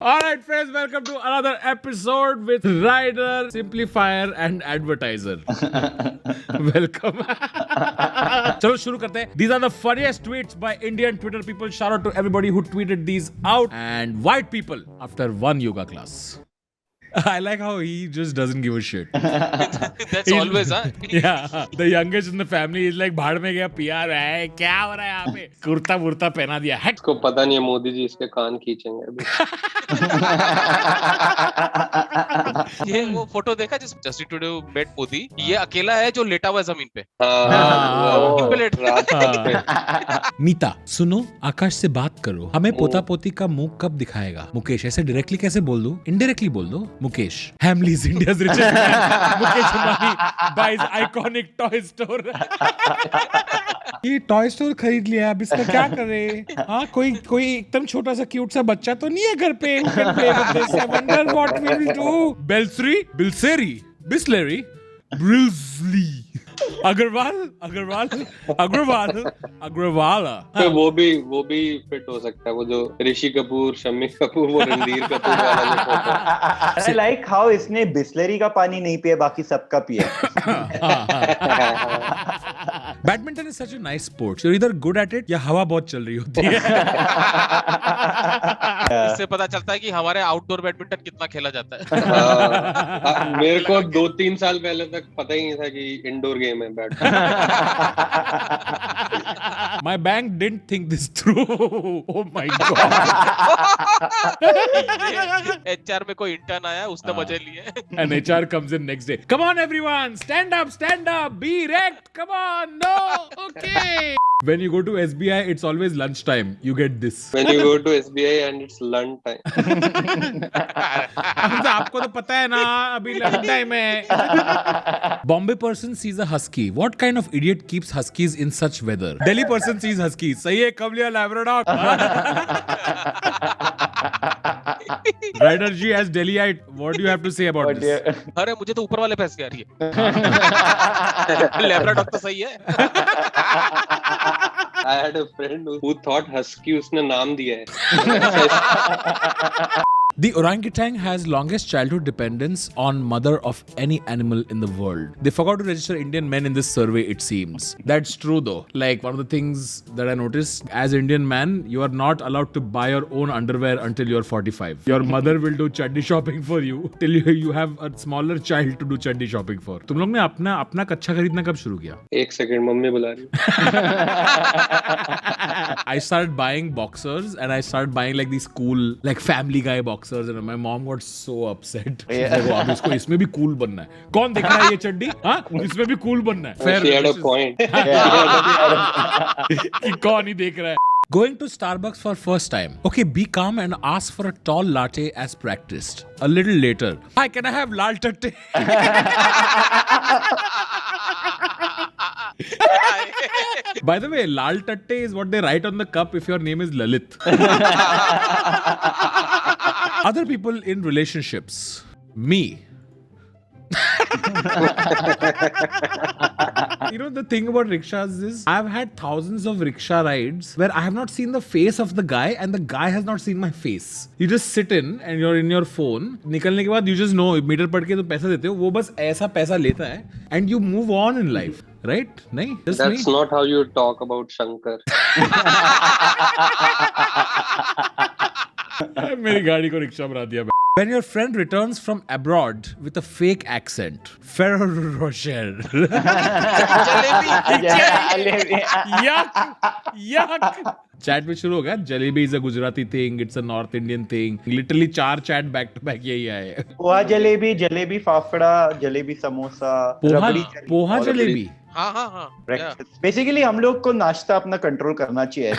Alright friends, welcome to another episode with Rider, Simplifier and Advertiser. Welcome. चलो शुरू करते हैं. These are the funniest tweets by Indian Twitter people. Shout out to everybody who tweeted these out. And white people after one yoga class. I like how he just doesn't give a shit. That's always, huh? Yeah, the youngest in the family is like भाड़ में गया पिया रहा है, क्या हो रहा है यहाँ पे? कुर्ता वुर्ता पहना दिया है. इसको पता नहीं है मोदी जी इसके कान खींचेंगे अभी. ये वो फोटो देखा जिस जस्टिन ट्रूडो मेट मोदी, ये अकेला है जो लेटा हुआ है जमीन पे. हाँ, पे लेट मीता सुनो, आकाश से बात करो, हमें पोता पोती का मुंह कब दिखाएगा? मुकेश ऐसे डायरेक्टली कैसे बोल दूं? इनडायरेक्टली बोल दो. Mukesh Hamleys India's richest man. Mukesh Ambani buys iconic toy store. ये टॉय स्टोर खरीद लिया, अब इसका क्या करे? हाँ, कोई एकदम छोटा सा क्यूट सा बच्चा तो नहीं है घर पे? Who can play with this? I wonder what we will do. Belsri, Bilseri, Bisleri, Brilsley. Agarwal. तो वो भी फिट हो सकता है. वो जो ऋषि कपूर, शम्मी कपूर, वो रणधीर कपूर वाला जो फोटो. I like how इसने बिस्लरी का पानी नहीं पिया, बाकी सबका पिया. Badminton is such a nice sport. You इधर गुड एट इट या हवा बहुत चल रही होती है. इससे पता चलता है कि हमारे आउटडोर बैडमिंटन कितना खेला जाता है. मेरे को 2-3 साल पहले तक पता ही नहीं था कि इंडोर गेम है badminton. My bank didn't think this through. Oh my god. HR में कोई इंटर्न आया, उसने मजे लिए. And HR comes in next day. Come on everyone, stand up, be erect. Come on, no, okay. When you go to SBI, it's always lunchtime. You get this. When you go to SBI and it's lunch time. आपको तो पता है ना, अभी lunch time है. Bombay person sees a husky. What kind of idiot keeps huskies in such weather? Delhi person sees huskies. सही है, कब लिया Labrador? Rider G as Delhiite, what do you have to say about this? अरे मुझे तो ऊपर वाले पैसे आ रही है. लेब्राडॉग तो सही है. I had a friend who thought husky उसने नाम दिया है. The orangutan has longest childhood dependence on mother of any animal in the world. They forgot to register Indian men in this survey, it seems. That's true though. Like, one of the things that I noticed, as Indian man, you are not allowed to buy your own underwear until you're 45. Your mother will do chaddi shopping for you till you have a smaller child to do chaddi shopping for. तुम लोग ने अपना कच्छा खरीदना कब शुरू किया? 1 second, mummy बुला रही है. I started buying boxers and I started buying like these cool, like Family Guy boxers. And my mom got so upset. She's like, अब इसको इसमें भी cool बनना है. कौन देख रहा है ये चड्डी? हाँ, इसमें भी cool बनना है. Fair. She had a point. कि कौन ही देख रहा है. Going to Starbucks for first time. Okay, be calm and ask for a tall latte as practiced. A little later. Hi, can I have lal tatte? By the way, lal tatte is what they write on the cup if your name is Lalit. Other people in relationships. Me. You know, the thing about rickshaws is I've had thousands of rickshaw rides where I have not seen the face of the guy and the guy has not seen my face. You just sit in and you're in your phone. निकलने के बाद you just know, metre पढ़ के तो पैसा देते हो, वो बस ऐसा पैसा लेता है and you move on in life. Right? नहीं? That's not how you talk about Shankar. मेरी गाड़ी को रिक्शा बना दिया. When your friend returns from abroad with a fake accent, Ferrero Rocher. Yuck. Chat में शुरू हो गया. Jalebi is a Gujarati thing. It's a North Indian thing. Literally 4 chat back to back यही आए. पोहा जलेबी फाफड़ा, जलेबी समोसा, रबड़ी पोहा जलेबी. हाँ. बेसिकली हम लोग को नाश्ता अपना कंट्रोल करना चाहिए.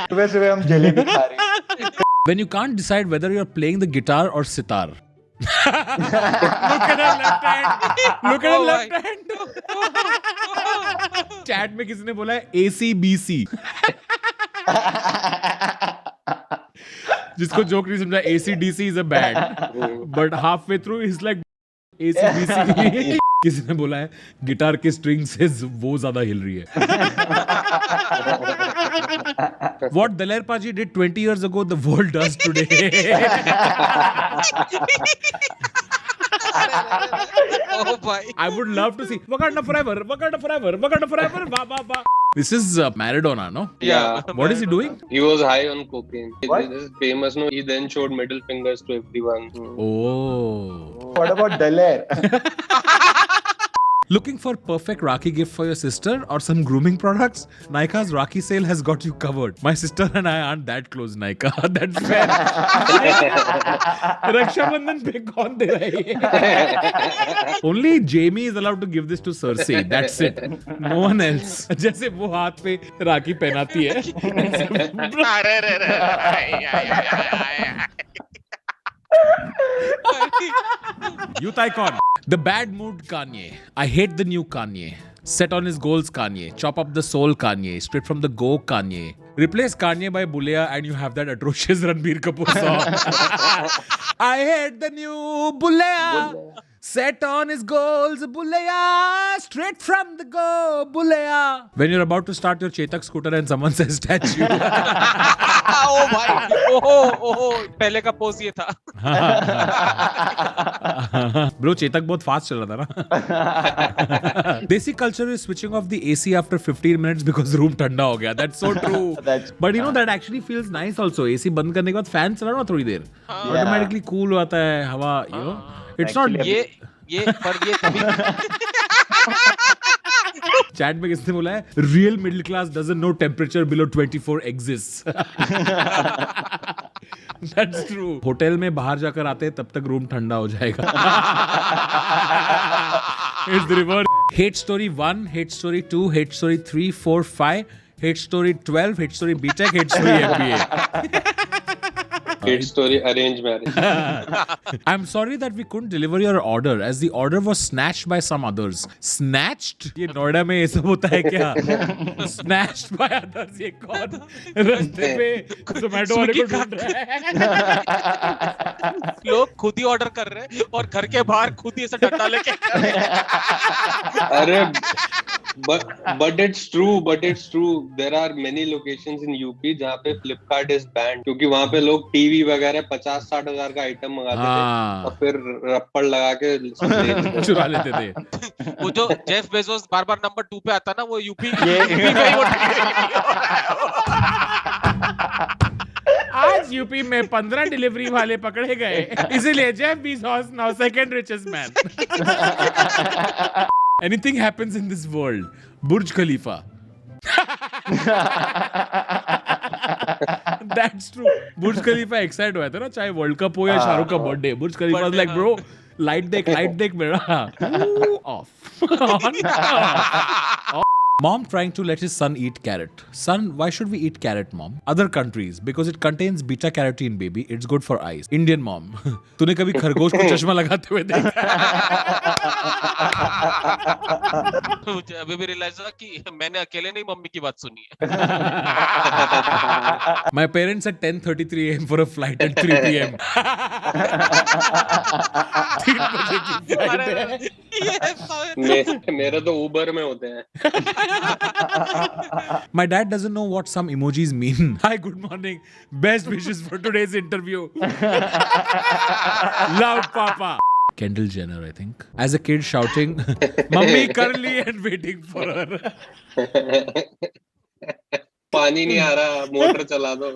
सुबह सुबह हम जलेबी खा रहे हैं. When you can't decide whether you're playing the guitar or sitar. Look at her left hand. Chat में किसी ने बोला है ACBC. जिसको जोक नहीं समझा, ACDC is a band. But halfway through he's like ACBC. किसी ने बोला है गिटार के स्ट्रिंग से वो ज्यादा हिल रही है. What Daler Paji did 20 years ago, the world does today. Oh भाई. I would love to see Wakanda forever, Wakanda forever, Wakanda forever. Ba ba ba. This is Maradona, no? Yeah. What is he doing? He was high on cocaine. What? This is famous, no? He then showed middle fingers to everyone. Oh. What about Daler? Looking for perfect Rakhi gift for your sister or some grooming products? Nykaa's Rakhi sale has got you covered. My sister and I aren't that close, Nykaa. That's fair. Rakshabandhan pe kaun de raha hai? Only Jamie is allowed to give this to Cersei. That's it. No one else. जैसे वो हाथ पे राखी पहनाती है. Youth icon. The bad mood Kanye. I hate the new Kanye. Set on his goals Kanye. Chop up the soul Kanye. Straight from the go Kanye. Replace Kanye by Bulea and you have that atrocious Ranbir Kapoor song. I hate the new Bulea. Set on his goals Bulea. Straight from the go Bulea. When you're about to start your Chetak scooter and someone says statue. ओ भाई. ओहो पहले का pose ये था. Bro, Chetak बहुत fast चल रहा था ना. Desi culture is switching off the AC after 15 minutes because room ठंडा हो गया. That's so true. But you know that actually feels nice also. AC बंद करने के बाद fan चला ना थोड़ी देर. Automatically cool होता है हवा. You know, it's not. ये पर ये तभी. चैट में किसने बोला है real middle class doesn't know temperature below 24 exist. That's true. Hotel में बाहर जाकर आते हैं तब तक रूम ठंडा हो जाएगा. It's reverse. Hate Story 1, Hate Story 2, Hate Story 3, 4, 5, Hate Story 12, Hate Story BTech, Hate Story MBA. Hate story arranged marriage. I'm sorry that we couldn't deliver your order as the order was snatched by some others. Snatched? ये नोएडा में ये सब होता है क्या? Snatched by others. ये कौन रास्ते पे Zomato वाले को ढूंढ रहा है? लोग खुद ही ऑर्डर कर रहे हैं और घर के बाहर खुद ही ऐसा डंडा लेके. अरे but it's true. There are many locations in UP जहाँ पे Flipkart is banned क्योंकि वहाँ पे लोग टीवी वगैरह 50-60 हजार का आइटम मंगाते थे और फिर रप्पड़ लगा के चुरा लेते थे. वो जो जेफ बेजोस बार-बार नंबर 2 पे आता ना वो यूपी में ही वो. आज यूपी में 15 डिलीवरी वाले पकड़े गए इसीलिए Jeff Bezos now second richest man. Anything happens in this world. Burj Khalifa. That's true. Burj Khalifa excite हुआ था ना चाहे वर्ल्ड कप हो या शाहरुख का birthday. Burj Khalifa was like bro light देख मेरा. Off. Mom trying to let his son eat carrot. Son, why should we eat carrot, mom? Other countries, because it contains beta carotene, baby. It's good for eyes. Indian mom. तूने कभी खरगोश को चश्मा लगाते हुए देखा? मुझे अभी भी रियलाइज हुआ कि मैंने अकेले नहीं मम्मी की बात सुनी है. My parents at 10:33 AM for a flight at 3 PM. 3 बजे की flight है. मेरे तो उबर में होते हैं. My dad doesn't know what some emojis mean. Hi, good morning. Best wishes for today's interview. Love, Papa. Kendall Jenner, I think. As a kid shouting, Mummy curly and waiting for her. पानी नहीं आ रहा motor चला दो.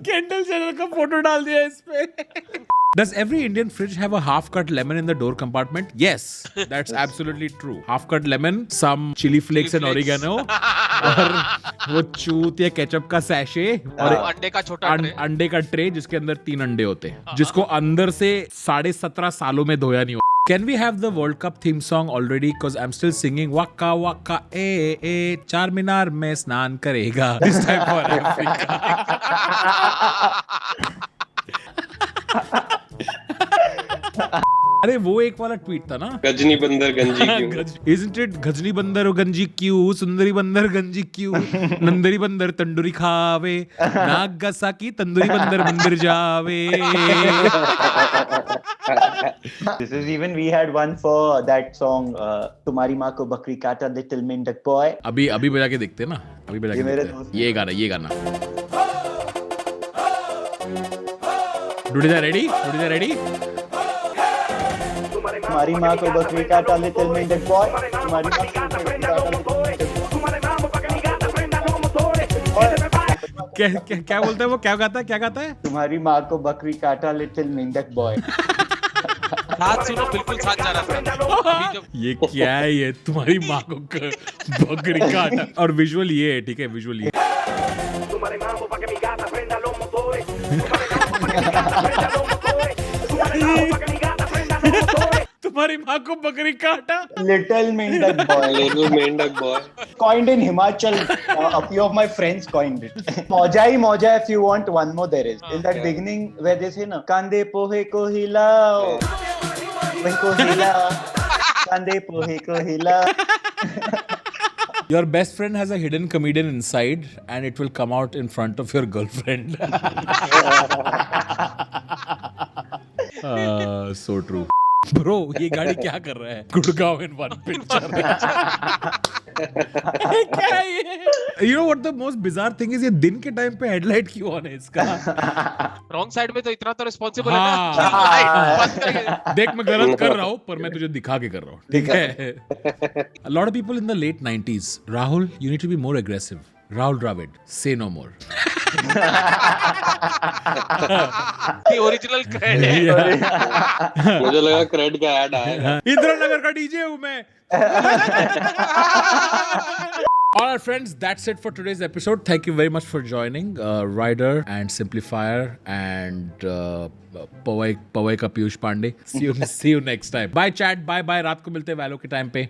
Kendall Jenner का photo डाल दिया इस पे. Does every Indian fridge have a half-cut lemon in the door compartment? Yes, that's absolutely true. Half-cut lemon, some chili flakes and oregano, और वो चूत या केचप का सैशे और अंडे का छोटा ट्रे. अंडे का ट्रे जिसके अंदर 3 अंडे होते हैं, जिसको अंदर से 17.5 सालों में धोया नहीं. Can we have the World Cup theme song already? Because I'm still singing Waka Waka Char Minar में स्नान करेगा. This time for Africa. अरे वो एक वाला ट्वीट था ना, गजनी बंदर गंजी क्यों? Isn't it गजनी बंदर और गंजी क्यों, सुंदरी बंदर गंजी क्यों, नंदरी बंदर तंदूरी खावे, नागासाकी तंदूरी बंदर मंदिर जावे. This is even we had one for that song तुम्हारी माँ को बकरी काटा little मेंढक boy. अभी बजा के देखते हैं ना, अभी बजा के ये मेरे देखते हैं. दोस्त ये गाना डूडीदा रेडी तुम्हारी माँ को बकरी काटा little मेंढक boy. तुम्हारी माँ को बकरी काटा little मेंढक boy. क्या बोलता है वो, क्या गाता है? तुम्हारी माँ को बकरी काटा लिटिल मेंढक बॉय. साथ सुनो, बिल्कुल साथ जा रहा था अभी जब ये क्या है, ये तुम्हारी माँ को बकरी काटा. और विजुअल ये है, ठीक है, विजुअल ये. तुम्हारी माँ को बकरी काटा. लिटिल मेंढक बॉय. Little मेंढक boy. Coined in Himachal. A few of my friends coined it. Moja hi moja. If you want one more, there is. In that yeah. beginning where they say na, kande pohe ko hilao, pohe ko hilao, kande pohe ko hilao. Your best friend has a hidden comedian inside and it will come out in front of your girlfriend. So true. Bro, ये गाड़ी क्या कर रहा है? Gurgaon in one picture. क्या है ये? You know what the most bizarre thing is? ये दिन के टाइम पे हेडलाइट क्यों ऑन है इसका? रॉन्ग साइड में तो इतना तो रिस्पॉन्सिबल है हाँ. ना. बंद करके देख मैं गलत कर रहा हूँ पर मैं तुझे दिखा के कर रहा हूँ, ठीक है? A lot of people in the late 90s, Rahul, you need to be more aggressive. Rahul Dravid, say no more. The original credit है. मुझे लगा क्रेड का ऐड आया. इंदिरा नगर का डीजे हूँ मैं. All right, friends, that's it for today's episode. Thank you very much for joining Ryder and Simplifier and Pawai ka Piyush Pandey. See you next time. Bye chat. Bye. रात को मिलते हैं वैलो के time पे.